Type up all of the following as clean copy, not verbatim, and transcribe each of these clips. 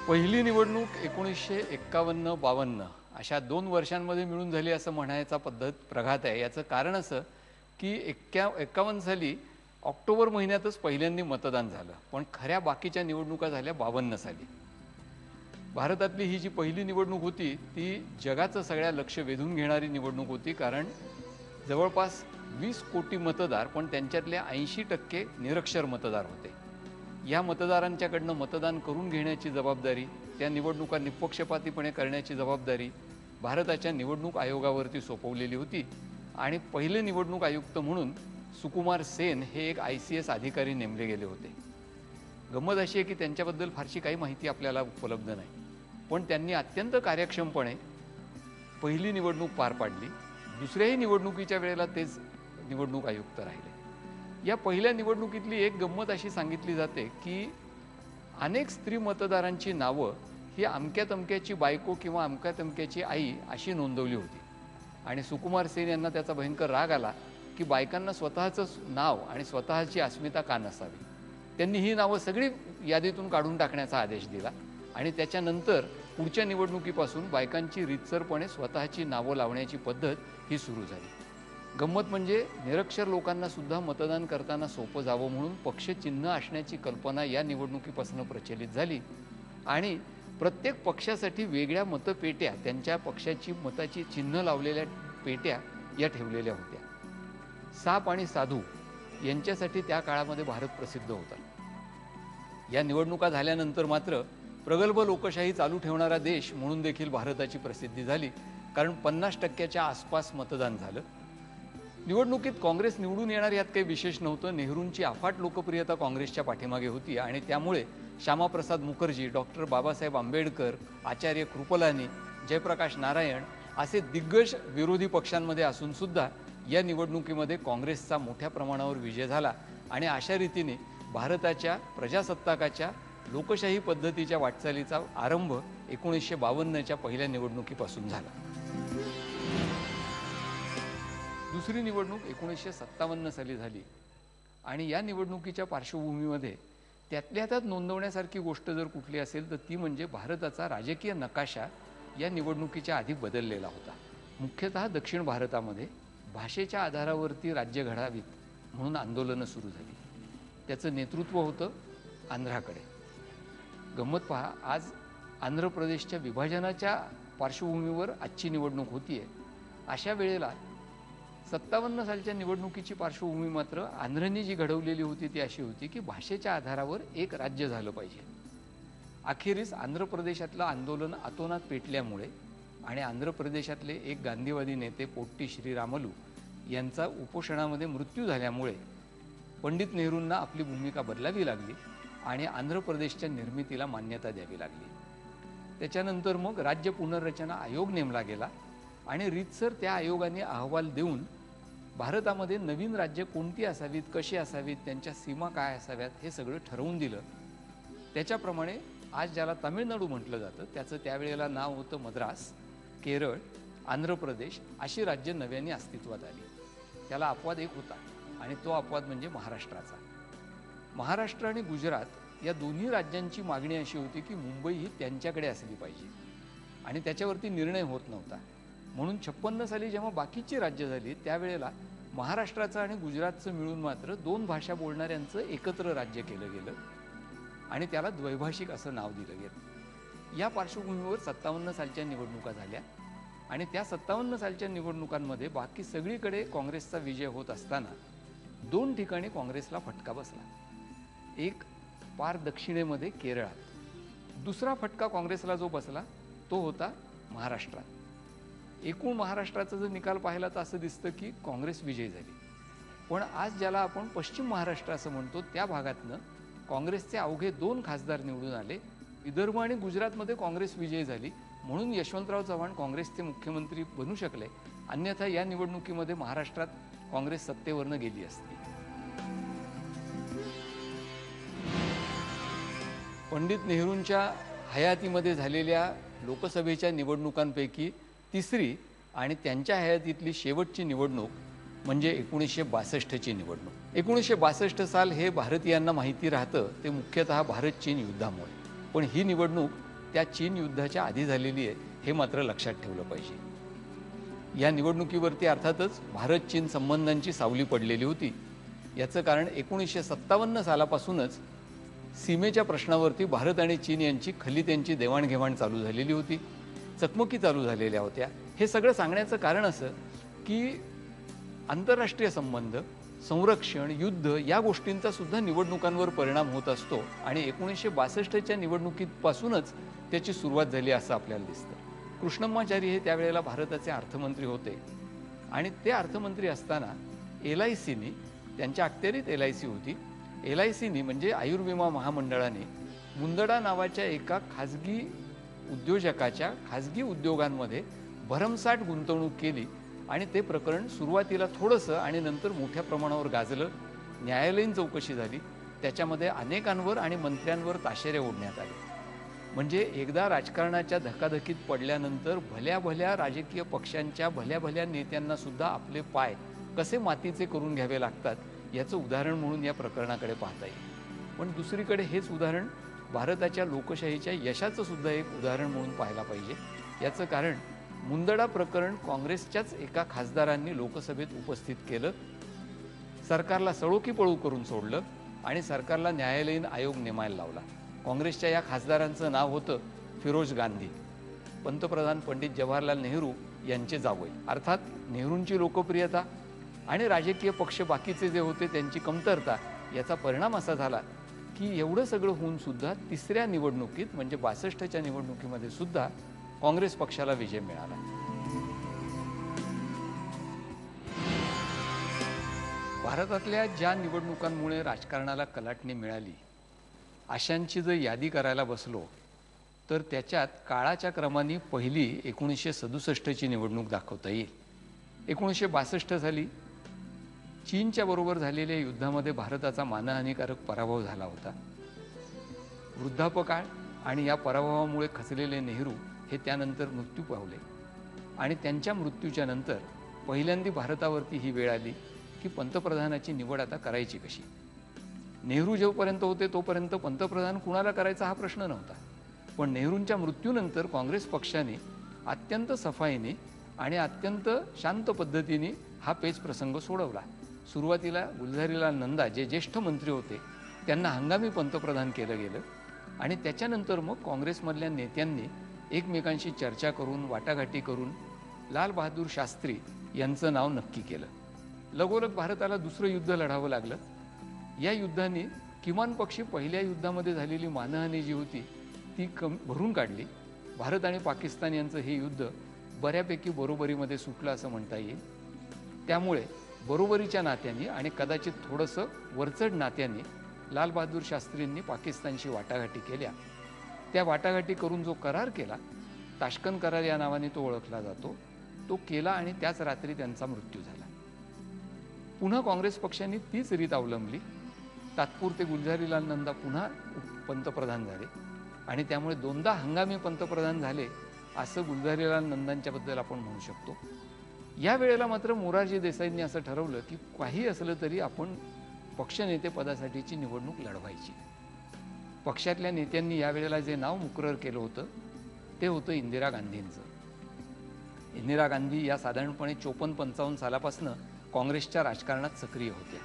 पहिली निवडणूक 1951-52 अशा 2 वर्षांमध्ये मिळून झाली असं म्हणायचा पद्धत प्रघात आहे। याचं कारण असं की 51 साली ऑक्टोबर महिन्यातच पहिल्यांदा मतदान झालं, पण खऱ्या बाकीच्या निवडणुका झाल्या 52 साली। भारतातली ही जी पहिली निवडणूक होती ती जगाचं सगळ्या लक्ष वेधून घेणारी निवडणूक होती, कारण जवळपास 20 कोटी मतदार, पण त्यांच्यातले 80% निरक्षर मतदार होते। या मतदारांच्याकडनं मतदान करून घेण्याची जबाबदारी, त्या निवडणुका निपक्षपातीपणे करण्याची जबाबदारी भारताच्या निवडणूक आयोगावरती सोपवलेली होती। आणि पहिले निवडणूक आयुक्त म्हणून सुकुमार सेन हे एक ICS अधिकारी नेमले गेले होते। गंमत अशी आहे की त्यांच्याबद्दल फारशी काही माहिती आपल्याला उपलब्ध नाही, पण त्यांनी अत्यंत कार्यक्षमपणे पहिली निवडणूक पार पाडली। दुसऱ्याही निवडणुकीच्या वेळेला तेच निवडणूक आयुक्त राहिले। या पहिल्या निवडणुकीतली एक गंमत अशी सांगितली जाते की अनेक स्त्री मतदारांची नावं ही अमक्या तमक्याची बायको किंवा अमक्या तमक्याची आई अशी नोंदवली होती। आणि सुकुमार सेन यांना त्याचा भयंकर राग आला की बायकांना स्वतःचं नाव आणि स्वतःची अस्मिता का नसावी। त्यांनी ही नावं सगळी यादीतून काढून टाकण्याचा आदेश दिला आणि त्याच्यानंतर पुढच्या निवडणुकीपासून बायकांची रीतसरपणे स्वतःची नावं लावण्याची पद्धत ही सुरू झाली। गंमत म्हणजे निरक्षर लोकांना सुद्धा मतदान करताना सोपं जावं म्हणून पक्षचिन्ह असण्याची कल्पना या निवडणुकीपासून प्रचलित झाली आणि प्रत्येक पक्षासाठी वेगळ्या मतपेट्या, त्यांच्या पक्षाची मताची चिन्ह लावलेल्या पेट्या या ठेवलेल्या होत्या। साप आणि साधू यांच्यासाठी त्या काळामध्ये भारत प्रसिद्ध होता। या निवडणुका झाल्यानंतर मात्र प्रगल्भ लोकशाही चालू ठेवणारा देश म्हणून देखील भारताची प्रसिद्धी झाली, कारण 50% आसपास मतदान झालं। निवडणुकीत काँग्रेस निवडून येणार यात काही विशेष नव्हतं। नेहरूंची अफाट लोकप्रियता काँग्रेसच्या पाठीमागे होती आणि त्यामुळे श्यामाप्रसाद मुखर्जी, डॉक्टर बाबासाहेब आंबेडकर, आचार्य कृपलानी, जयप्रकाश नारायण असे दिग्गज विरोधी पक्षांमध्ये असून सुद्धा या निवडणुकीमध्ये काँग्रेसचा मोठ्या प्रमाणावर विजय झाला आणि अशा रीतीने भारताच्या प्रजासत्ताकाच्या लोकशाही पद्धतीच्या वाटचालीचा आरंभ 1952च्या पहिल्या निवडणुकीपासून झाला। दुसरी निवडणूक 1957 साली झाली आणि या निवडणुकीच्या पार्श्वभूमीमध्ये त्यातल्या त्यात नोंदवण्यासारखी गोष्ट जर कुठली असेल तर ती म्हणजे भारताचा राजकीय नकाशा या निवडणुकीच्या आधी बदललेला होता। मुख्यतः दक्षिण भारतामध्ये भाषेच्या आधारावरती राज्य घडावीत म्हणून आंदोलनं सुरू झाली। त्याचं नेतृत्व होतं आंध्राकडे। गंमत पहा, आज आंध्र प्रदेशच्या विभाजनाच्या पार्श्वभूमीवर आजची निवडणूक होतीये। अशा वेळेला 57 सालच्या निवडणुकीची पार्श्वभूमी मात्र आंध्रनी जी घडवलेली होती ती अशी होती की भाषेच्या आधारावर एक राज्य झालं पाहिजे। अखेरीस आंध्र प्रदेशातलं आंदोलन अतोनात पेटल्यामुळे आणि आंध्र प्रदेशातले एक गांधीवादी नेते पोट्टी श्रीरामलू यांचा उपोषणामध्ये मृत्यू झाल्यामुळे पंडित नेहरूंना आपली भूमिका बदलावी लागली आणि आंध्र प्रदेशच्या निर्मितीला मान्यता द्यावी लागली। त्याच्यानंतर मग राज्य पुनर्रचना आयोग नेमला गेला आणि रीतसर त्या आयोगाने अहवाल देऊन भारतामध्ये नवीन राज्य कोणती असावीत, कशी असावीत, त्यांच्या सीमा काय असाव्यात हे सगळं ठरवून दिलं। त्याच्याप्रमाणे आज ज्याला तामिळनाडू म्हटलं जातं त्याचं त्यावेळेला नाव होतं मद्रास, केरळ, आंध्र प्रदेश अशी राज्य नव्याने अस्तित्वात आली। त्याला अपवाद एक होता आणि तो अपवाद म्हणजे महाराष्ट्राचा। महाराष्ट्र आणि गुजरात या दोन्ही राज्यांची मागणी अशी होती की मुंबई ही त्यांच्याकडे असली पाहिजे आणि त्याच्यावरती निर्णय होत नव्हता। म्हणून 56 साली जेव्हा बाकीची राज्य झाली त्यावेळेला महाराष्ट्राचं आणि गुजरातचं मिळून मात्र 2 भाषा बोलणाऱ्यांचं एकत्र राज्य केलं गेलं आणि त्याला द्वैभाषिक असं नाव दिलं गेलं। या पार्श्वभूमीवर 57 सालच्या निवडणुका झाल्या आणि त्या 57 सालच्या निवडणुकांमध्ये बाकी सगळीकडे काँग्रेसचा विजय होत असताना 2 ठिकाणी काँग्रेसला फटका बसला। एक पार दक्षिणेमध्ये केरळात, दुसरा फटका काँग्रेसला जो बसला तो होता महाराष्ट्रात। एकूण महाराष्ट्राचा जर निकाल पाहिला तर असं दिसतं की काँग्रेस विजयी झाली, पण आज ज्याला आपण पश्चिम महाराष्ट्र असं म्हणतो त्या भागातनं काँग्रेसचे अवघे 2 खासदार निवडून आले। विदर्भ आणि गुजरातमध्ये काँग्रेस विजयी झाली म्हणून यशवंतराव चव्हाण काँग्रेसचे मुख्यमंत्री बनू शकले, अन्यथा या निवडणुकीमध्ये महाराष्ट्रात काँग्रेस सत्तेवरनं गेली असती। पंडित नेहरूंच्या हयातीमध्ये झालेल्या लोकसभेच्या निवडणुकांपैकी तिसरी आणि त्यांच्या हयातीतली शेवटची निवडणूक म्हणजे 1962ची निवडणूक। 1962 साल हे भारतीयांना माहिती राहतं ते मुख्यतः भारत-चीन युद्धामुळे, पण ही निवडणूक त्या चीन युद्धाच्या आधी झालेली आहे हे मात्र लक्षात ठेवलं पाहिजे। या निवडणुकीवरती अर्थातच भारत चीन संबंधांची सावली पडलेली होती। याचं कारण 1957 सालापासूनच सीमेच्या प्रश्नावरती भारत आणि चीन यांची खलित्यांची देवाणघेवाण चालू झालेली होती, चकमकी चालू झालेल्या होत्या। हे सगळं सांगण्याचं कारण असं की आंतरराष्ट्रीय संबंध, संरक्षण, युद्ध या गोष्टींचा सुद्धा निवडणुकांवर परिणाम होत असतो आणि 1962च्या निवडणुकीपासूनच त्याची सुरुवात झाली असं आपल्याला दिसतं। कृष्णम्माचारी हे त्यावेळेला भारताचे अर्थमंत्री होते आणि ते अर्थमंत्री असताना LICनी, त्यांच्या अखत्यारीत LIC होती, LICनी म्हणजे आयुर्विमा महामंडळाने मुंदडा नावाच्या एका खाजगी उद्योजकाच्या खाजगी उद्योगांमध्ये भरमसाठ गुंतवणूक केली आणि ते प्रकरण सुरुवातीला थोडंसं आणि नंतर मोठ्या प्रमाणावर गाजलं। न्यायालयीन चौकशी झाली, त्याच्यामध्ये अनेकांवर आणि मंत्र्यांवर ताशेरे ओढण्यात आले। म्हणजे एकदा राजकारणाच्या धकाधकीत पडल्यानंतर भल्या भल्या राजकीय पक्षांच्या भल्या भल्या नेत्यांना सुद्धा आपले पाय कसे मातीचे करून घ्यावे लागतात याचं उदाहरण म्हणून या प्रकरणाकडे पाहता येईल। पण दुसरीकडे हेच उदाहरण भारताच्या लोकशाहीच्या यशाचं सुद्धा एक उदाहरण म्हणून पाहायला पाहिजे। याचं कारण मुंदडा प्रकरण काँग्रेसच्याच एका खासदारांनी लोकसभेत उपस्थित केलं, सरकारला सळोकी पळू करून सोडलं आणि सरकारला न्यायालयीन आयोग नेमायला लावला। काँग्रेसच्या या खासदारांचं नाव होतं फिरोज गांधी, पंतप्रधान पंडित जवाहरलाल नेहरू यांचे जावई। अर्थात नेहरूंची लोकप्रियता आणि राजकीय पक्ष बाकीचे जे होते त्यांची कमतरता याचा परिणाम असा झाला की एवढं सगळं होऊन सुद्धा तिसऱ्या निवडणुकीत म्हणजे 62च्या निवडणुकीमध्ये सुद्धा काँग्रेस पक्षाला विजय मिळाला। भारतातल्या ज्या निवडणुकांमुळे राजकारणाला कलाटणी मिळाली अशांची जर यादी करायला बसलो तर त्याच्यात काळाच्या क्रमाने पहिली 1967ची निवडणूक दाखवता येईल। 1962 साली चीनच्या बरोबर झालेल्या युद्धामध्ये भारताचा मानहानिकारक पराभव झाला होता। वृद्धापकाळ आणि या पराभवामुळे खचलेले नेहरू हे त्यानंतर मृत्यू पावले आणि त्यांच्या मृत्यूच्या नंतर पहिल्यांदा भारतावरती ही वेळ आली की पंतप्रधानाची निवड आता करायची कशी। नेहरू जेव्हापर्यंत होते तोपर्यंत पंतप्रधान कुणाला करायचा हा प्रश्न नव्हता, पण नेहरूंच्या मृत्यूनंतर काँग्रेस पक्षाने अत्यंत सफाईने आणि अत्यंत शांत पद्धतीने हा पेच प्रसंग सोडवला। सुरुवातीला गुलझारीलाल नंदा जे ज्येष्ठ मंत्री होते त्यांना हंगामी पंतप्रधान केलं गेलं आणि त्याच्यानंतर मग काँग्रेसमधल्या नेत्यांनी एकमेकांशी चर्चा करून वाटाघाटी करून लाल बहादूर शास्त्री यांचं नाव नक्की केलं। लगोलग भारताला दुसरं युद्ध लढावं लागलं। या युद्धाने किमान पक्षी पहिल्या युद्धामध्ये झालेली मानहानी जी होती ती भरून काढली। भारत आणि पाकिस्तान यांचं हे युद्ध बऱ्यापैकी बरोबरीमध्ये सुटलं असं म्हणता येईल। त्यामुळे बरोबरीच्या नात्याने आणि कदाचित थोडंसं वरचढ नात्याने लाल बहादूर शास्त्रींनी पाकिस्तानशी वाटाघाटी केल्या। त्या वाटाघाटी करून जो करार केला, ताश्कंद करार या नावाने तो ओळखला जातो, तो केला आणि त्याच रात्री त्यांचा मृत्यू झाला। पुन्हा काँग्रेस पक्षाने तीच रीत अवलंबली। तात्पुरते गुलझारीलाल नंदा पुन्हा पंतप्रधान झाले आणि त्यामुळे दोनदा हंगामी पंतप्रधान झाले असं गुलझारीलाल नंदांच्याबद्दल आपण म्हणू शकतो। या वेळेला मात्र मोरारजी देसाईंनी असं ठरवलं की काही असलं तरी आपण पक्षनेते पदासाठीची निवडणूक लढवायची। पक्षातल्या नेत्यांनी यावेळेला जे नाव मुकरर केलं होतं ते होतं इंदिरा गांधींचं। इंदिरा गांधी या साधारणपणे 54-55 सालापासून काँग्रेसच्या राजकारणात सक्रिय होत्या।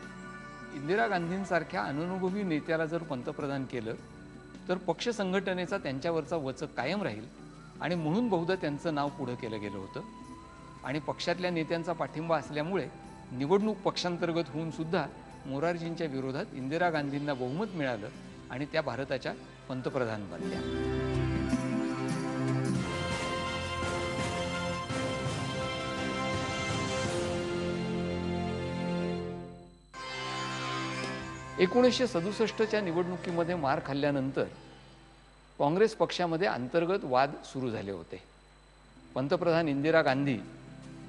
इंदिरा गांधींसारख्या अनुभवी नेत्याला जर पंतप्रधान केलं तर पक्ष संघटनेचा त्यांच्यावरचा वचक कायम राहील आणि म्हणून बहुधा त्यांचं नाव पुढे केलं गेलं होतं आणि पक्षातल्या नेत्यांचा पाठिंबा असल्यामुळे निवडणूक पक्षांतर्गत होऊन सुद्धा मोरारजींच्या विरोधात इंदिरा गांधींना बहुमत मिळालं आणि त्या भारताच्या पंतप्रधान बनल्या। 1967च्या निवडणुकीमध्ये मार खाल्ल्यानंतर काँग्रेस पक्षामध्ये अंतर्गत वाद सुरू झाले होते। पंतप्रधान इंदिरा गांधी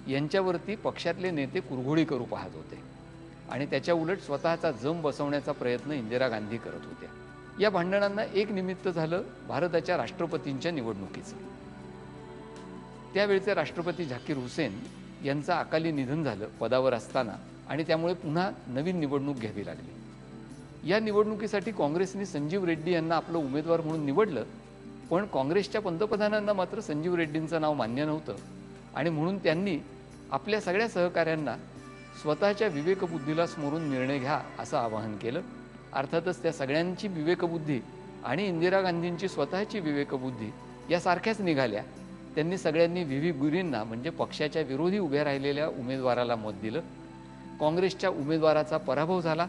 यांच्यावरती पक्षातले नेते कुरघोडी करू पाहत होते आणि त्याच्या उलट स्वतःचा जम बसवण्याचा प्रयत्न इंदिरा गांधी करत होत्या। या भांडणांना एक निमित्त झालं भारताच्या राष्ट्रपतींच्या निवडणुकीचं। त्यावेळचे राष्ट्रपती झाकीर हुसेन यांचं अकाली निधन झालं पदावर असताना आणि त्यामुळे पुन्हा नवीन निवडणूक घ्यावी लागली। या निवडणुकीसाठी काँग्रेसने संजीव रेड्डी यांना आपलं उमेदवार म्हणून निवडलं, पण काँग्रेसच्या पंतप्रधानांना मात्र संजीव रेड्डींचं नाव मान्य नव्हतं आणि म्हणून त्यांनी आपल्या सगळ्या सहकाऱ्यांना स्वतःच्या विवेकबुद्धीला स्मरून निर्णय घ्या असं आवाहन केलं. अर्थातच त्या सगळ्यांची विवेकबुद्धी आणि इंदिरा गांधींची स्वतःची विवेकबुद्धी या सारख्याच निघाल्या. त्यांनी सगळ्यांनी व्ही गुरींना म्हणजे पक्षाच्या विरोधी उभ्या राहिलेल्या उमेदवाराला मत दिलं. काँग्रेसच्या उमेदवाराचा पराभव झाला,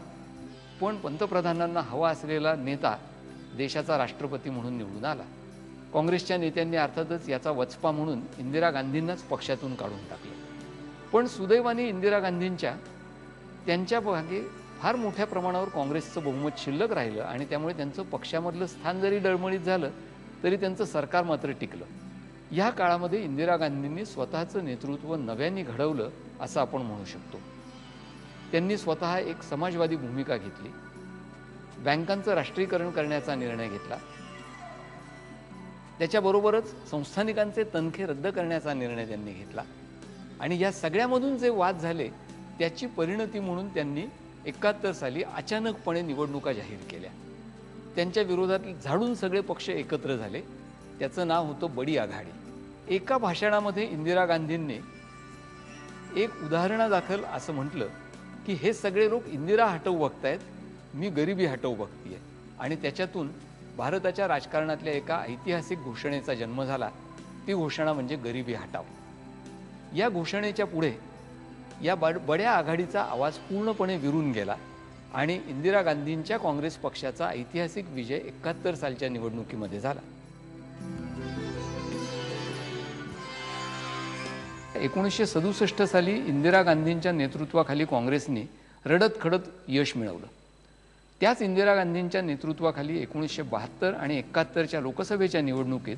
पण पंतप्रधानांना हवा असलेला नेता देशाचा राष्ट्रपती म्हणून निवडून आला. काँग्रेसच्या नेत्यांनी अर्थातच याचा वचपा म्हणून इंदिरा गांधींनाच पक्षातून काढून टाकलं. पण सुदैवाने इंदिरा गांधींच्या त्यांच्या भागे फार मोठ्या प्रमाणावर काँग्रेसचं बहुमत शिल्लक राहिलं आणि त्यामुळे त्यांचं पक्षामधलं स्थान जरी डळमळीत झालं तरी त्यांचं सरकार मात्र टिकलं. या काळामध्ये इंदिरा गांधींनी स्वतःचं नेतृत्व नव्याने घडवलं असं आपण म्हणू शकतो. त्यांनी स्वतः एक समाजवादी भूमिका घेतली, बँकांचं राष्ट्रीयकरण करण्याचा निर्णय घेतला, त्याच्याबरोबरच संस्थानिकांचे तनखे रद्द करण्याचा निर्णय त्यांनी घेतला आणि या सगळ्यामधून जे वाद झाले त्याची परिणती म्हणून त्यांनी 71 साली अचानकपणे निवडणुका जाहीर केल्या. त्यांच्या विरोधात झाडून सगळे पक्ष एकत्र झाले. त्याचं नाव होतं बडी आघाडी. एका भाषणामध्ये इंदिरा गांधींनी एक उदाहरणादाखल असं म्हटलं की हे सगळे लोक इंदिरा हटवू बघतायत, मी गरिबी हटवू बघतीये. आणि त्याच्यातून भारताच्या राजकारणातल्या एका ऐतिहासिक घोषणेचा जन्म झाला. ती घोषणा म्हणजे गरिबी हटाव. या घोषणेच्या पुढे या बड्या आघाडीचा आवाज पूर्णपणे विरून गेला आणि इंदिरा गांधींच्या काँग्रेस पक्षाचा ऐतिहासिक विजय 71 सालच्या निवडणुकीमध्ये झाला. 1967 साली इंदिरा गांधींच्या नेतृत्वाखाली काँग्रेसने रडत खडत यश मिळवलं. त्याच इंदिरा गांधींच्या नेतृत्वाखाली 1972 आणि 71च्या लोकसभेच्या निवडणुकीत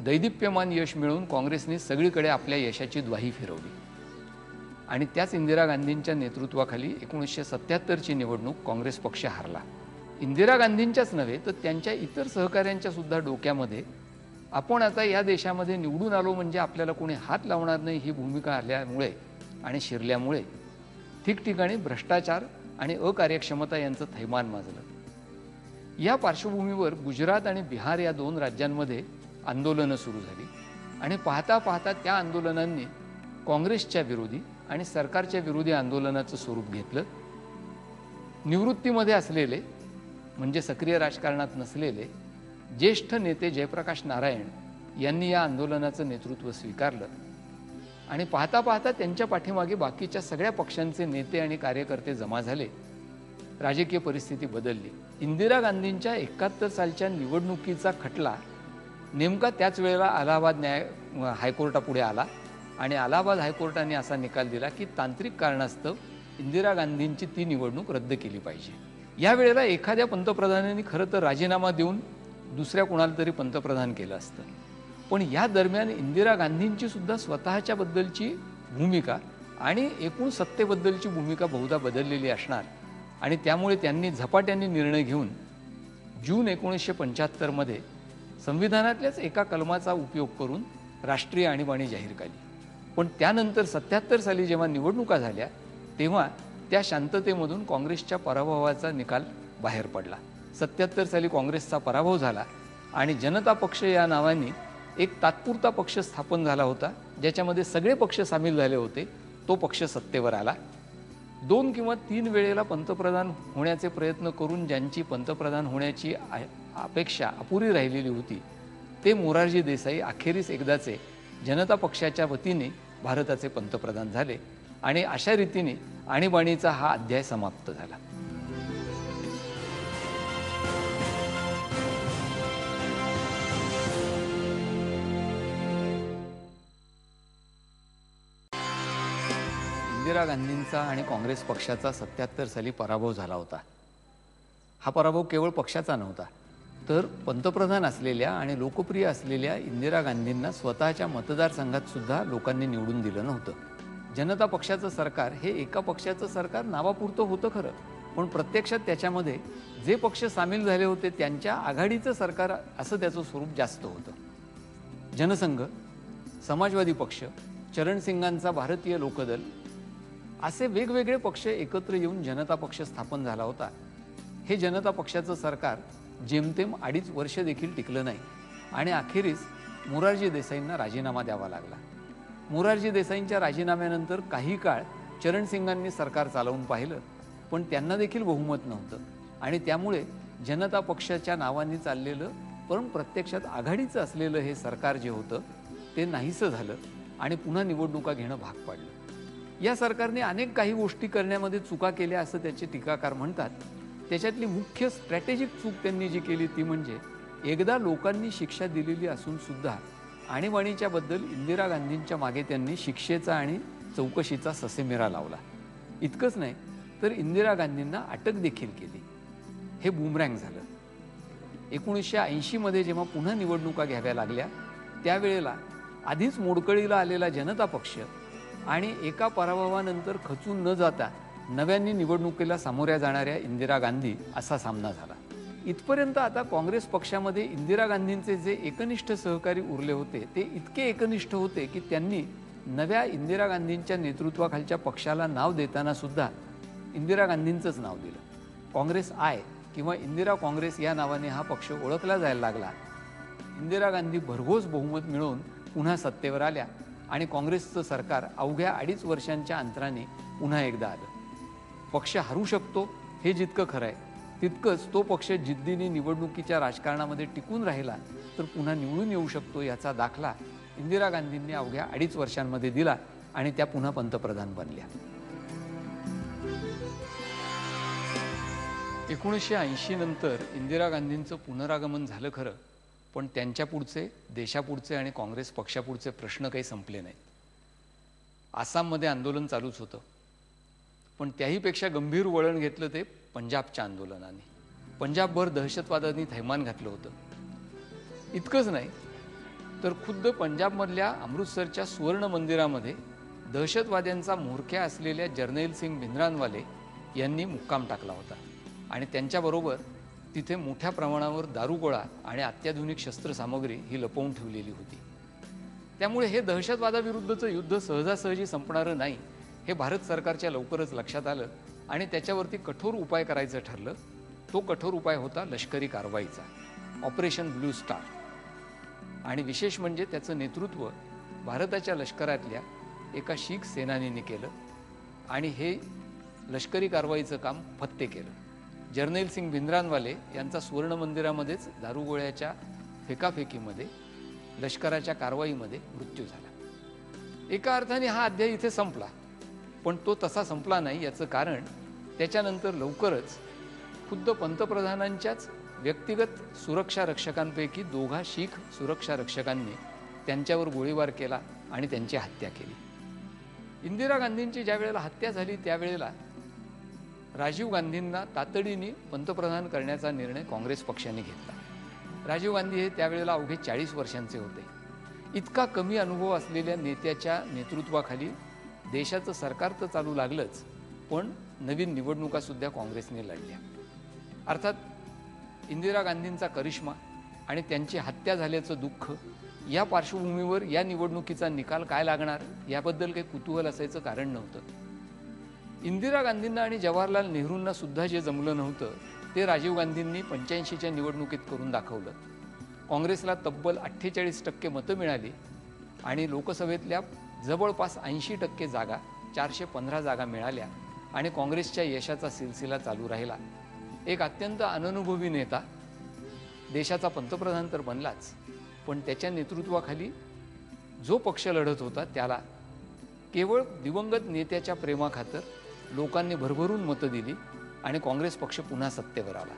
दैदिप्यमान यश मिळवून काँग्रेसने सगळीकडे आपल्या यशाची द्वाही फिरवली. आणि त्याच इंदिरा गांधींच्या नेतृत्वाखाली 1977ची निवडणूक काँग्रेस पक्ष हारला. इंदिरा गांधींच्याच नव्हे तर त्यांच्या इतर सहकाऱ्यांच्या सुद्धा डोक्यामध्ये आपण आता या देशामध्ये निवडून आलो म्हणजे आपल्याला कोणी हात लावणार नाही ही भूमिका आल्यामुळे आणि शिरल्यामुळे ठिकठिकाणी भ्रष्टाचार आणि अकार्यक्षमता यांचं थैमान माजलं. या पार्श्वभूमीवर गुजरात आणि बिहार या 2 राज्यांमध्ये आंदोलनं सुरू झाली आणि पाहता पाहता त्या आंदोलनांनी काँग्रेसच्या विरोधी आणि सरकारच्या विरोधी आंदोलनाचं स्वरूप घेतलं. निवृत्तीमध्ये असलेले म्हणजे सक्रिय राजकारणात नसलेले ज्येष्ठ नेते जयप्रकाश नारायण यांनी या आंदोलनाचं नेतृत्व स्वीकारलं आणि पाहता पाहता त्यांच्या पाठीमागे बाकीच्या सगळ्या पक्षांचे नेते आणि कार्यकर्ते जमा झाले. राजकीय परिस्थिती बदलली. इंदिरा गांधींच्या 71 सालच्या निवडणुकीचा खटला नेमका त्याच वेळेला अलाहाबाद हायकोर्टापुढे आला आणि अलाहाबाद हायकोर्टाने असा निकाल दिला की तांत्रिक कारणास्तव इंदिरा गांधींची ती निवडणूक रद्द केली पाहिजे. या वेळेला एखाद्या पंतप्रधानांनी खरं तर राजीनामा देऊन दुसऱ्या कुणाला तरी पंतप्रधान केलं असतं. पण या दरम्यान इंदिरा गांधींची सुद्धा स्वतःच्या बद्दलची भूमिका आणि एकूण सत्तेबद्दलची भूमिका बहुधा बदललेली असणार आणि त्यामुळे त्यांनी झपाट्याने निर्णय घेऊन जून 1975 मध्ये संविधानातल्याच एका कलमाचा उपयोग करून राष्ट्रीय आणीबाणी जाहीर केली. पण त्यानंतर 77 साली जेव्हा निवडणुका झाल्या तेव्हा त्या शांततेमधून काँग्रेसच्या पराभवाचा निकाल बाहेर पडला. 77 साली काँग्रेसचा पराभव झाला आणि जनता पक्ष या नावाने एक तात्पुरता पक्ष स्थापन झाला होता ज्याच्यामध्ये सगळे पक्ष सामील झाले होते. तो पक्ष सत्तेवर आला. 2 किंवा 3 वेळेला पंतप्रधान होण्याचे प्रयत्न करून ज्यांची पंतप्रधान होण्याची अपेक्षा अपुरी राहिलेली होती ते मोरारजी देसाई अखेरीस एकदाचे जनता पक्षाच्या वतीने भारताचे पंतप्रधान झाले आणि अशा रीतीने आणीबाणीचा हा अध्याय समाप्त झाला. इंदिरा गांधींचा आणि काँग्रेस पक्षाचा 77 साली पराभव झाला होता. हा पराभव केवळ पक्षाचा नव्हता तर पंतप्रधान असलेल्या आणि लोकप्रिय असलेल्या इंदिरा गांधींना स्वतःच्या मतदारसंघात सुद्धा लोकांनी निवडून दिलं नव्हतं. जनता पक्षाचं सरकार हे एका पक्षाचं सरकार नावापुरतं होतं खरं, पण प्रत्यक्षात त्याच्यामध्ये जे पक्ष सामील झाले होते त्यांच्या आघाडीचं सरकार असं त्याचं स्वरूप जास्त होतं. जनसंघ, समाजवादी पक्ष, चरणसिंगांचा भारतीय लोकदल असे वेगवेगळे पक्ष एकत्र येऊन जनता पक्ष स्थापन झाला होता. हे जनता पक्षाचं सरकार जेमतेम 2.5 वर्ष देखील टिकलं नाही आणि अखेरीस मोरारजी देसाईंना राजीनामा द्यावा लागला. मोरारजी देसाईंच्या राजीनाम्यानंतर काही काळ चरणसिंगांनी सरकार चालवून पाहिलं, पण त्यांना देखील बहुमत नव्हतं आणि त्यामुळे जनता पक्षाच्या नावाने चाललेलं पण प्रत्यक्षात आघाडीचं असलेलं हे सरकार जे होतं ते नाहीसं झालं आणि पुन्हा निवडणुका घेणं भाग पडलं. या सरकारने अनेक काही गोष्टी करण्यामध्ये चुका केल्या असं त्याचे टीकाकार म्हणतात. त्याच्यातली मुख्य स्ट्रॅटेजिक चूक त्यांनी जी केली ती म्हणजे एकदा लोकांनी शिक्षा दिलेली असून सुद्धा आणीबाणीच्या बद्दल इंदिरा गांधींच्या मागे त्यांनी शिक्षेचा आणि चौकशीचा ससेमिरा लावला. इतकंच नाही तर इंदिरा गांधींना अटक देखील केली. हे बूमरँग झालं. 1980 मध्ये जेव्हा पुन्हा निवडणुका घ्याव्या लागल्या त्यावेळेला आधीच मोडकळीला आलेला जनता पक्ष आणि एका पराभवानंतर खचून न जाता नव्यांनी निवडणुकीला सामोऱ्या जाणाऱ्या इंदिरा गांधी असा सामना झाला. इथपर्यंत आता काँग्रेस पक्षामध्ये इंदिरा गांधींचे जे एकनिष्ठ सहकारी उरले होते ते इतके एकनिष्ठ होते की त्यांनी नव्या इंदिरा गांधींच्या नेतृत्वाखालच्या पक्षाला नाव देताना सुद्धा इंदिरा गांधींचंच नाव दिलं. काँग्रेस आय किंवा इंदिरा काँग्रेस या नावाने हा पक्ष ओळखला जायला लागला. इंदिरा गांधी भरघोस बहुमत मिळवून पुन्हा सत्तेवर आल्या आणि काँग्रेसचं सरकार अवघ्या 2.5 वर्षांच्या अंतराने पुन्हा एकदा आलं. पक्ष हरू शकतो हे जितकं खरं आहे तितकंच तो पक्ष जिद्दीने निवडणुकीच्या राजकारणामध्ये टिकून राहिला तर पुन्हा निवडून येऊ शकतो याचा दाखला इंदिरा गांधींनी अवघ्या 2.5 वर्षांमध्ये दिला आणि त्या पुन्हा पंतप्रधान बनल्या. 1980 नंतर इंदिरा गांधींचं पुनरागमन झालं खरं, पण त्यांच्या पुढचे, देशापुढचे आणि काँग्रेस पक्षापुढचे प्रश्न काही संपले नाहीत. आसाममध्ये आंदोलन चालूच होतं, पण त्याहीपेक्षा गंभीर वळण घेतलं ते पंजाबच्या आंदोलनाने. पंजाबभर दहशतवादाने थैमान घातलं होतं. इतकंच नाही तर खुद्द पंजाबमधल्या अमृतसरच्या सुवर्ण मंदिरामध्ये दहशतवाद्यांचा म्होरक्या असलेल्या जर्नैल सिंग भिंद्रानवाले यांनी मुक्काम टाकला होता आणि त्यांच्याबरोबर तिथे मोठ्या प्रमाणावर दारुगोळा आणि अत्याधुनिक शस्त्रसामग्री ही लपवून ठेवलेली होती. त्यामुळे हे दहशतवादाविरुद्धचं युद्ध सहजासहजी संपणारं नाही हे भारत सरकारच्या लवकरच लक्षात आलं आणि त्याच्यावरती कठोर उपाय करायचं ठरलं. तो कठोर उपाय होता लष्करी कारवाईचा, ऑपरेशन ब्लू स्टार. आणि विशेष म्हणजे त्याचं नेतृत्व भारताच्या लष्करातल्या एका शीख सेनानीने केलं आणि हे लष्करी कारवाईचं काम फत्ते केलं. जर्नैल सिंग भिंद्रानवाले यांचा सुवर्ण मंदिरामध्येच दारुगोळ्याच्या फेकाफेकीमध्ये लष्कराच्या कारवाईमध्ये मृत्यू झाला. एका अर्थाने हा अध्याय इथे संपला, पण तो तसा संपला नाही. याचं कारण त्याच्यानंतर लवकरच खुद्द पंतप्रधानांच्याच व्यक्तिगत सुरक्षा रक्षकांपैकी 2 शीख सुरक्षा रक्षकांनी त्यांच्यावर गोळीबार केला आणि त्यांची हत्या केली. इंदिरा गांधींची ज्या वेळेला हत्या झाली त्यावेळेला राजीव गांधींना तातडीने पंतप्रधान करण्याचा निर्णय काँग्रेस पक्षाने घेतला. राजीव गांधी हे त्यावेळेला अवघे 40 वर्षांचे होते. इतका कमी अनुभव असलेल्या नेत्याच्या नेतृत्वाखाली देशाचं सरकार तर चालू लागलंच, पण नवीन निवडणुका सुद्धा काँग्रेसने लढल्या. अर्थात इंदिरा गांधींचा करिश्मा आणि त्यांची हत्या झाल्याचं दुःख या पार्श्वभूमीवर या निवडणुकीचा निकाल काय लागणार याबद्दल काही कुतूहल असायचं कारण नव्हतं. इंदिरा गांधींना आणि जवाहरलाल नेहरूंना सुद्धा जे जमलं नव्हतं ते राजीव गांधींनी 85च्या निवडणुकीत करून दाखवलं. काँग्रेसला तब्बल 48% मतं मिळाली आणि लोकसभेतल्या जवळपास 80% जागा, 415 जागा मिळाल्या आणि काँग्रेसच्या यशाचा सिलसिला चालू राहिला. एक अत्यंत अननुभवी नेता देशाचा पंतप्रधान तर बनलाच, पण त्याच्या नेतृत्वाखाली जो पक्ष लढत होता त्याला केवळ दिवंगत नेत्याच्या प्रेमाखातर लोकांनी भरभरून मतं दिली आणि काँग्रेस पक्ष पुन्हा सत्तेवर आला.